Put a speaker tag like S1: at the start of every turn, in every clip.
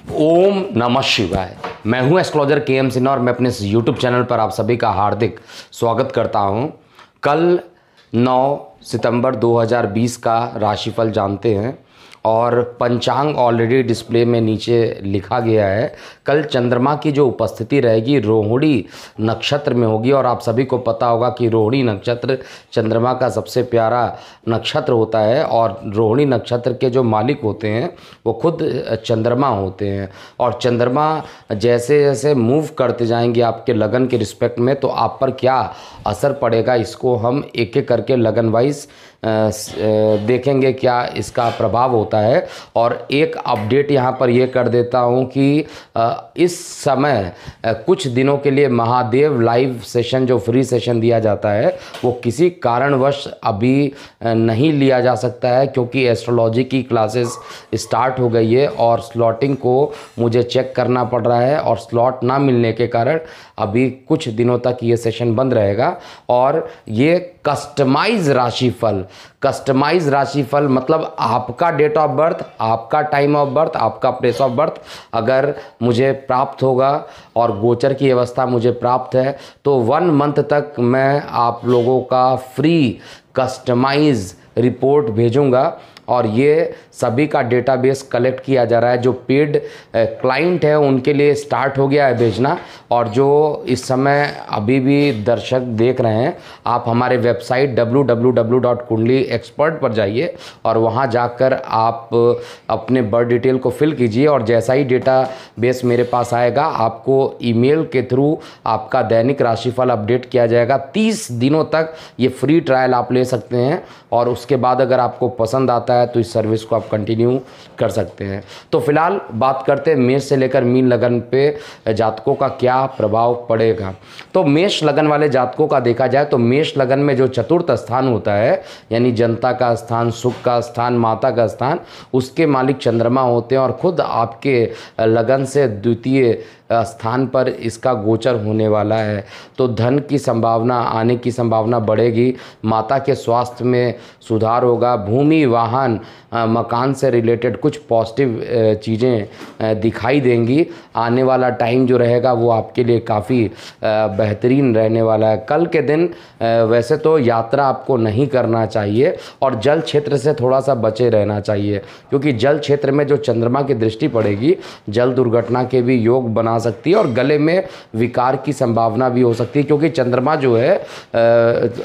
S1: ओम नमः शिवाय। मैं हूं एस्ट्रोलॉजर के सिन्हा और मैं अपने इस यूट्यूब चैनल पर आप सभी का हार्दिक स्वागत करता हूं। कल 9 सितंबर 2020 का राशिफल जानते हैं और पंचांग ऑलरेडी डिस्प्ले में नीचे लिखा गया है। कल चंद्रमा की जो उपस्थिति रहेगी रोहिणी नक्षत्र में होगी और आप सभी को पता होगा कि रोहिणी नक्षत्र चंद्रमा का सबसे प्यारा नक्षत्र होता है और रोहिणी नक्षत्र के जो मालिक होते हैं वो खुद चंद्रमा होते हैं। और चंद्रमा जैसे जैसे मूव करते जाएंगे आपके लगन के रिस्पेक्ट में, तो आप पर क्या असर पड़ेगा इसको हम एक एक करके लगन वाइज देखेंगे क्या इसका प्रभाव होता है। और एक अपडेट यहाँ पर ये कर देता हूँ कि इस समय कुछ दिनों के लिए महादेव लाइव सेशन जो फ्री सेशन दिया जाता है वो किसी कारणवश अभी नहीं लिया जा सकता है, क्योंकि एस्ट्रोलॉजी की क्लासेस स्टार्ट हो गई है और स्लॉटिंग को मुझे चेक करना पड़ रहा है और स्लॉट ना मिलने के कारण अभी कुछ दिनों तक ये सेशन बंद रहेगा। और ये कस्टमाइज राशिफल मतलब आपका डेट ऑफ बर्थ, आपका टाइम ऑफ बर्थ, आपका प्लेस ऑफ बर्थ अगर मुझे प्राप्त होगा और गोचर की अवस्था मुझे प्राप्त है तो 1 मंथ तक मैं आप लोगों का फ्री कस्टमाइज रिपोर्ट भेजूंगा। और ये सभी का डेटाबेस कलेक्ट किया जा रहा है। जो पेड क्लाइंट है उनके लिए स्टार्ट हो गया है भेजना, और जो इस समय अभी भी दर्शक देख रहे हैं आप हमारे वेबसाइट www.kundliexpert पर जाइए और वहां जाकर आप अपने बर्थ डिटेल को फिल कीजिए और जैसा ही डेटाबेस मेरे पास आएगा आपको ईमेल के थ्रू आपका दैनिक राशिफल अपडेट किया जाएगा। 30 दिनों तक ये फ्री ट्रायल आप ले सकते हैं और उसके बाद अगर आपको पसंद आता है तो इस सर्विस को आप कंटिन्यू कर सकते हैं। तो फिलहाल बात करते हैं मेष से लेकर मीन लगन पे जातकों का क्या प्रभाव पड़ेगा। तो मेष लगन वाले जातकों का देखा जाए तो मेष लगन में जो चतुर्थ स्थान होता है यानी जनता का स्थान, सुख का स्थान, माता का स्थान, उसके मालिक चंद्रमा होते हैं और खुद आपके लगन से द्वितीय स्थान पर इसका गोचर होने वाला है। तो धन की संभावना आने की संभावना बढ़ेगी, माता के स्वास्थ्य में सुधार होगा, भूमि वाहन मकान से रिलेटेड कुछ पॉजिटिव चीज़ें दिखाई देंगी। आने वाला टाइम जो रहेगा वो आपके लिए काफ़ी बेहतरीन रहने वाला है। कल के दिन वैसे तो यात्रा आपको नहीं करना चाहिए और जल क्षेत्र से थोड़ा सा बचे रहना चाहिए, क्योंकि जल क्षेत्र में जो चंद्रमा की दृष्टि पड़ेगी जल दुर्घटना के भी योग बना सकती है और गले में विकार की संभावना भी हो सकती है, क्योंकि चंद्रमा जो है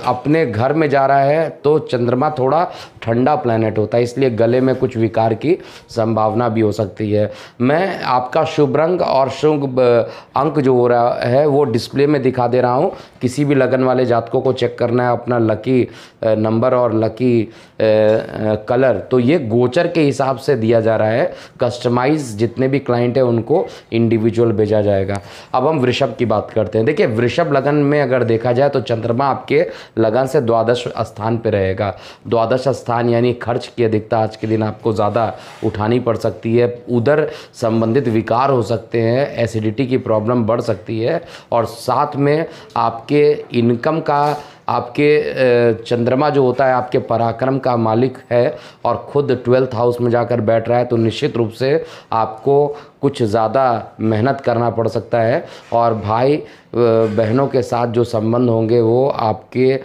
S1: अपने घर में जा रहा है तो चंद्रमा थोड़ा ठंडा प्लैनेट होता है, इसलिए गले में कुछ विकार की संभावना भी हो सकती है। मैं आपका शुभ रंग और शुभ अंक जो हो रहा है वो डिस्प्ले में दिखा दे रहा हूँ। किसी भी लगन वाले जातकों को चेक करना है अपना लकी नंबर और लकी कलर, तो ये गोचर के हिसाब से दिया जा रहा है। कस्टमाइज जितने भी क्लाइंट हैं उनको इंडिविजुअल भेजा जाएगा। अब हम वृषभ की बात करते हैं। देखिए वृषभ लगन में अगर देखा जाए तो चंद्रमा आपके लगन से द्वादश स्थान पे रहेगा। द्वादश स्थान यानी खर्च की अधिकता आज के दिन आपको ज़्यादा उठानी पड़ सकती है, उधर संबंधित विकार हो सकते हैं, एसिडिटी की प्रॉब्लम बढ़ सकती है और साथ में आपके इनकम का आपके चंद्रमा जो होता है आपके पराक्रम का मालिक है और खुद 12th हाउस में जाकर बैठ रहा है, तो निश्चित रूप से आपको कुछ ज़्यादा मेहनत करना पड़ सकता है और भाई बहनों के साथ जो संबंध होंगे वो आपके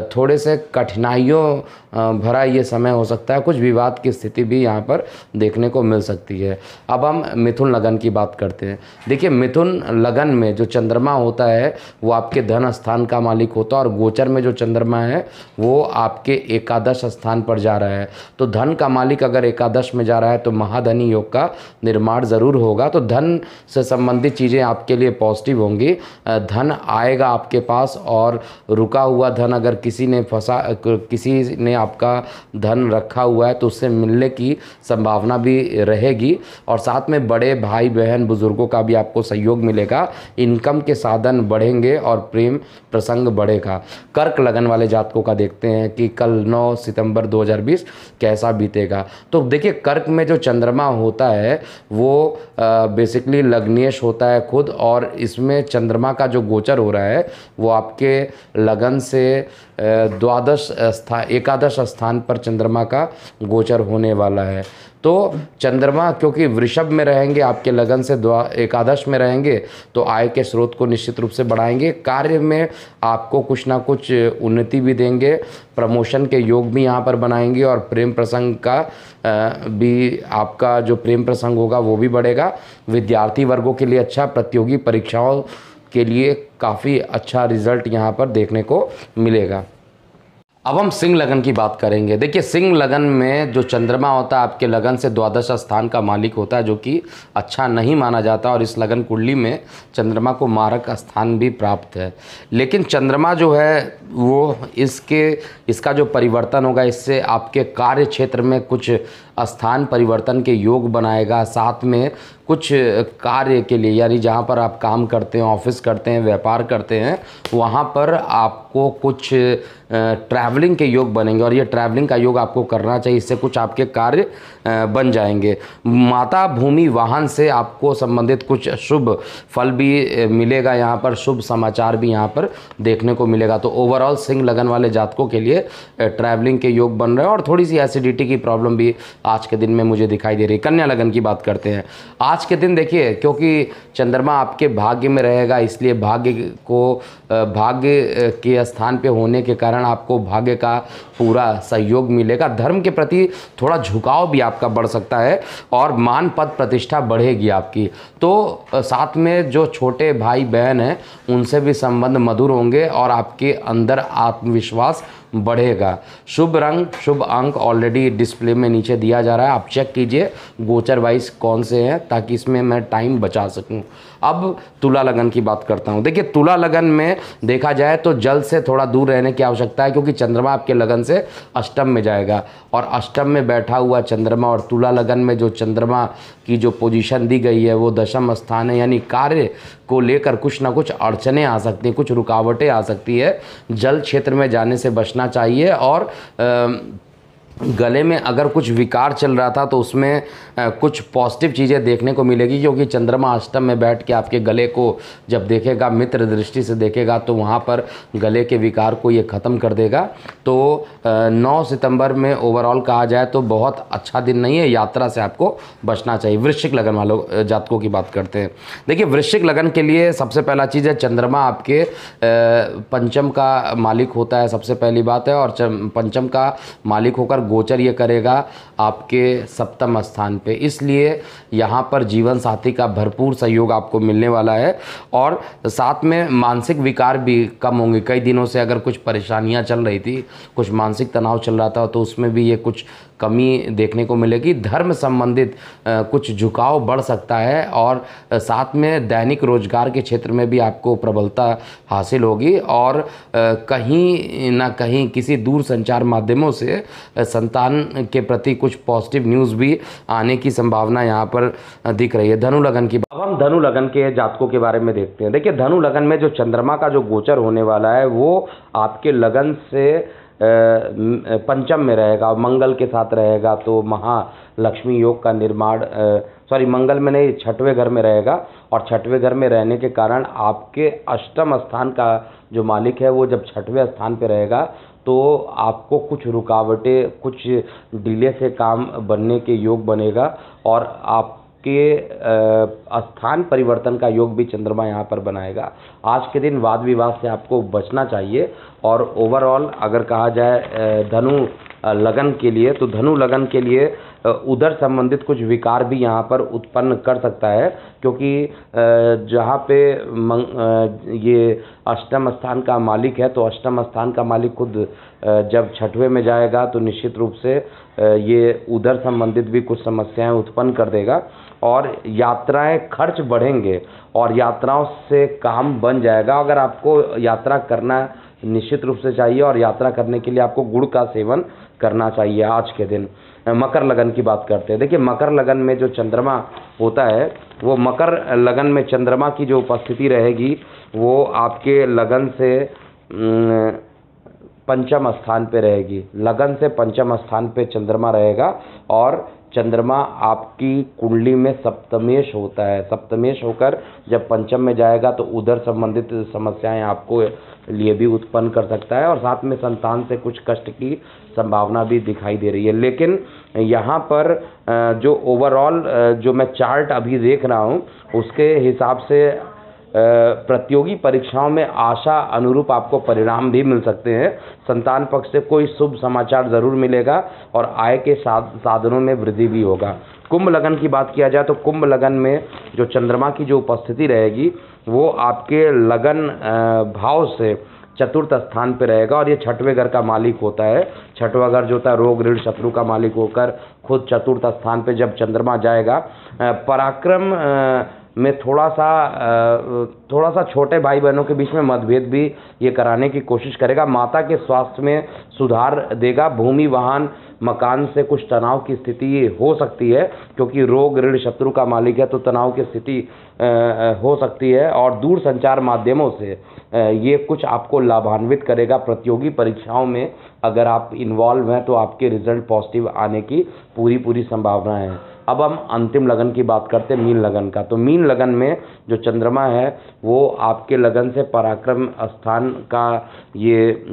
S1: थोड़े से कठिनाइयों भरा ये समय हो सकता है। कुछ विवाद की स्थिति भी यहाँ पर देखने को मिल सकती है। अब हम मिथुन लगन की बात करते हैं। देखिए मिथुन लगन में जो चंद्रमा होता है वो आपके धन स्थान का मालिक होता है और गोचर में जो चंद्रमा है वो आपके एकादश स्थान पर जा रहा है। तो धन का मालिक अगर एकादश में जा रहा है तो महाधनी योग का निर्माण ज़रूर होगा। तो धन से संबंधित चीज़ें आपके लिए पॉजिटिव होंगी, धन आएगा आपके पास और रुका हुआ धन अगर किसी ने आपका धन रखा हुआ है तो उससे मिलने की संभावना भी रहेगी और साथ में बड़े भाई बहन बुजुर्गों का भी आपको सहयोग मिलेगा। इनकम के साधन बढ़ेंगे और प्रेम प्रसंग बढ़ेगा। कर्क लगन वाले जातकों का देखते हैं कि कल 9 सितंबर 2020 कैसा बीतेगा। तो देखिए कर्क में जो चंद्रमा होता है वो बेसिकली लग्नेश होता है खुद, और इसमें चंद्रमा का जो गोचर हो रहा है वो आपके लगन से एकादश स्थान पर चंद्रमा का गोचर होने वाला है। तो चंद्रमा क्योंकि वृषभ में रहेंगे, आपके लगन से एकादश में रहेंगे, तो आय के स्रोत को निश्चित रूप से बढ़ाएंगे। कार्य में आपको कुछ ना कुछ उन्नति भी देंगे, प्रमोशन के योग भी यहाँ पर बनाएंगे, और प्रेम प्रसंग का भी आपका जो प्रेम प्रसंग होगा वो भी बढ़ेगा। विद्यार्थी वर्गों के लिए अच्छा, प्रतियोगी परीक्षाओं के लिए काफ़ी अच्छा रिजल्ट यहाँ पर देखने को मिलेगा। अब हम सिंह लगन की बात करेंगे। देखिए, सिंह लगन में जो चंद्रमा होता है आपके लगन से द्वादश स्थान का मालिक होता है, जो कि अच्छा नहीं माना जाता, और इस लगन कुंडली में चंद्रमा को मारक स्थान भी प्राप्त है। लेकिन चंद्रमा जो है वो इसका जो परिवर्तन होगा, इससे आपके कार्य क्षेत्र में कुछ स्थान परिवर्तन के योग बनाएगा। साथ में कुछ कार्य के लिए, यानी जहाँ पर आप काम करते हैं, ऑफिस करते हैं, व्यापार करते हैं, वहाँ पर आपको कुछ ट्रैवलिंग के योग बनेंगे, और ये ट्रैवलिंग का योग आपको करना चाहिए। इससे कुछ आपके कार्य बन जाएंगे। माता भूमि वाहन से आपको संबंधित कुछ शुभ फल भी मिलेगा, यहाँ पर शुभ समाचार भी यहाँ पर देखने को मिलेगा। तो ओवरऑल सिंह लगन वाले जातकों के लिए ट्रैवलिंग के योग बन रहे हैं, और थोड़ी सी एसिडिटी की प्रॉब्लम भी आज के दिन में मुझे दिखाई दे रही है। कन्या लगन की बात करते हैं। आज के दिन देखिए, क्योंकि चंद्रमा आपके भाग्य में रहेगा, इसलिए भाग्य के स्थान पे होने के कारण आपको भाग्य का पूरा सहयोग मिलेगा। धर्म के प्रति थोड़ा झुकाव भी आपका बढ़ सकता है, और मान पद प्रतिष्ठा बढ़ेगी आपकी। तो साथ में जो छोटे भाई बहन हैं उनसे भी संबंध मधुर होंगे, और आपके अंदर आत्मविश्वास बढ़ेगा। शुभ रंग, शुभ अंक ऑलरेडी डिस्प्ले में नीचे दिया जा रहा है, आप चेक कीजिए गोचर वाइज कौन से हैं, ताकि इसमें मैं टाइम बचा सकूं। अब तुला लगन की बात करता हूं। देखिए, तुला लगन में देखा जाए तो जल से थोड़ा दूर रहने की आवश्यकता है, क्योंकि चंद्रमा आपके लगन से अष्टम में जाएगा, और अष्टम में बैठा हुआ चंद्रमा, और तुला लगन में जो चंद्रमा की जो पोजीशन दी गई है वो दशम स्थान है, यानी कार्य को लेकर कुछ ना कुछ अड़चनें आ सकती हैं, कुछ रुकावटें आ सकती है। जल क्षेत्र में जाने से बचना चाहिए, और गले में अगर कुछ विकार चल रहा था तो उसमें कुछ पॉजिटिव चीज़ें देखने को मिलेगी, क्योंकि चंद्रमा अष्टम में बैठ के आपके गले को जब देखेगा, मित्र दृष्टि से देखेगा, तो वहाँ पर गले के विकार को ये ख़त्म कर देगा। तो 9 सितंबर में ओवरऑल कहा जाए तो बहुत अच्छा दिन नहीं है, यात्रा से आपको बचना चाहिए। वृश्चिक लगन वालों जातकों की बात करते हैं। देखिए, वृश्चिक लगन के लिए सबसे पहला चीज़ है, चंद्रमा आपके पंचम का मालिक होता है, सबसे पहली बात है, और पंचम का मालिक होकर गोचर ये करेगा आपके सप्तम स्थान पे, इसलिए यहाँ पर जीवन साथी का भरपूर सहयोग आपको मिलने वाला है, और साथ में मानसिक विकार भी कम होंगे। कई दिनों से अगर कुछ परेशानियाँ चल रही थी, कुछ मानसिक तनाव चल रहा था, तो उसमें भी ये कुछ कमी देखने को मिलेगी। धर्म संबंधित कुछ झुकाव बढ़ सकता है, और साथ में दैनिक रोजगार के क्षेत्र में भी आपको प्रबलता हासिल होगी, और कहीं ना कहीं किसी दूर संचार माध्यमों से संतान के प्रति कुछ पॉजिटिव न्यूज़ भी आने की संभावना यहाँ पर दिख रही है। धनु लगन की, अब हम धनु लगन के जातकों के बारे में देखते हैं। देखिए, धनु लगन में जो चंद्रमा का जो गोचर होने वाला है वो आपके लगन से पंचम में रहेगा, मंगल के साथ रहेगा, तो महालक्ष्मी योग का निर्माण, मंगल में नहीं, छठवें घर में रहेगा, और छठवें घर में रहने के कारण आपके अष्टम स्थान का जो मालिक है वो जब छठवें स्थान पे रहेगा, तो आपको कुछ रुकावटें, कुछ डिले से काम बनने के योग बनेगा, और आपके स्थान परिवर्तन का योग भी चंद्रमा यहाँ पर बनाएगा। आज के दिन वाद विवाद से आपको बचना चाहिए, और ओवरऑल अगर कहा जाए धनु लगन के लिए, तो धनु लगन के लिए उधर संबंधित कुछ विकार भी यहाँ पर उत्पन्न कर सकता है, क्योंकि जहाँ पे ये अष्टम स्थान का मालिक है, तो अष्टम स्थान का मालिक खुद जब छठवें में जाएगा तो निश्चित रूप से ये उधर संबंधित भी कुछ समस्याएं उत्पन्न कर देगा, और यात्राएं खर्च बढ़ेंगे, और यात्राओं से काम बन जाएगा। अगर आपको यात्रा करना निश्चित रूप से चाहिए, और यात्रा करने के लिए आपको गुड़ का सेवन करना चाहिए आज के दिन। मकर लगन की बात करते हैं। देखिए, मकर लगन में जो चंद्रमा होता है, वो मकर लगन में चंद्रमा की जो उपस्थिति रहेगी वो आपके लगन से पंचम स्थान पे रहेगी। लगन से पंचम स्थान पे चंद्रमा रहेगा, और चंद्रमा आपकी कुंडली में सप्तमेश होता है। सप्तमेश होकर जब पंचम में जाएगा तो उधर संबंधित समस्याएं आपको लिए भी उत्पन्न कर सकता है और साथ में संतान से कुछ कष्ट की संभावना भी दिखाई दे रही है। लेकिन यहाँ पर जो ओवरऑल जो मैं चार्ट अभी देख रहा हूँ उसके हिसाब से प्रतियोगी परीक्षाओं में आशा अनुरूप आपको परिणाम भी मिल सकते हैं। संतान पक्ष से कोई शुभ समाचार ज़रूर मिलेगा और आय के साधनों में वृद्धि भी होगा। कुंभ लगन की बात किया जाए तो कुंभ लगन में जो चंद्रमा की जो उपस्थिति रहेगी वो आपके लगन भाव से चतुर्थ स्थान पे रहेगा और ये छठवें घर का मालिक होता है। छठवां घर जो होता है रोग ऋण शत्रु का मालिक होकर खुद चतुर्थ स्थान पे जब चंद्रमा जाएगा, पराक्रम में थोड़ा सा छोटे भाई बहनों के बीच में मतभेद भी ये कराने की कोशिश करेगा। माता के स्वास्थ्य में सुधार देगा। भूमि वाहन मकान से कुछ तनाव की स्थिति हो सकती है क्योंकि रोग ऋण शत्रु का मालिक है तो तनाव की स्थिति हो सकती है। और दूर संचार माध्यमों से ये कुछ आपको लाभान्वित करेगा। प्रतियोगी परीक्षाओं में अगर आप इन्वॉल्व हैं तो आपके रिजल्ट पॉजिटिव आने की पूरी संभावना है। अब हम अंतिम लगन की बात करते हैं, मीन लगन का। तो मीन लगन में जो चंद्रमा है वो आपके लगन से पराक्रम स्थान का ये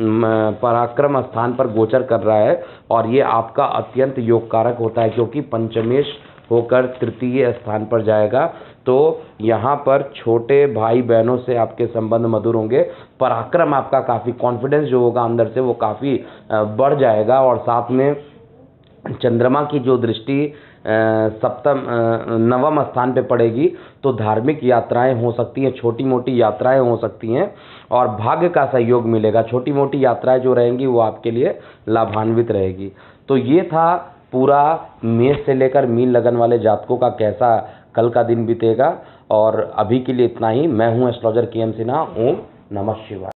S1: पराक्रम स्थान पर गोचर कर रहा है और ये आपका अत्यंत योगकारक होता है क्योंकि पंचमेश होकर तृतीय स्थान पर जाएगा। तो यहाँ पर छोटे भाई बहनों से आपके संबंध मधुर होंगे। पराक्रम आपका काफ़ी कॉन्फिडेंस जो होगा अंदर से वो काफ़ी बढ़ जाएगा और साथ में चंद्रमा की जो दृष्टि नवम स्थान पे पड़ेगी तो धार्मिक यात्राएं हो सकती हैं, छोटी मोटी यात्राएं हो सकती हैं और भाग्य का सहयोग मिलेगा। छोटी मोटी यात्राएं जो रहेंगी वो आपके लिए लाभान्वित रहेगी। तो ये था पूरा मेष से लेकर मीन लगन वाले जातकों का कैसा कल का दिन बीतेगा। और अभी के लिए इतना ही। मैं हूं एस्ट्रोलॉजर के एम सिन्हा। ओम नमः शिवाय।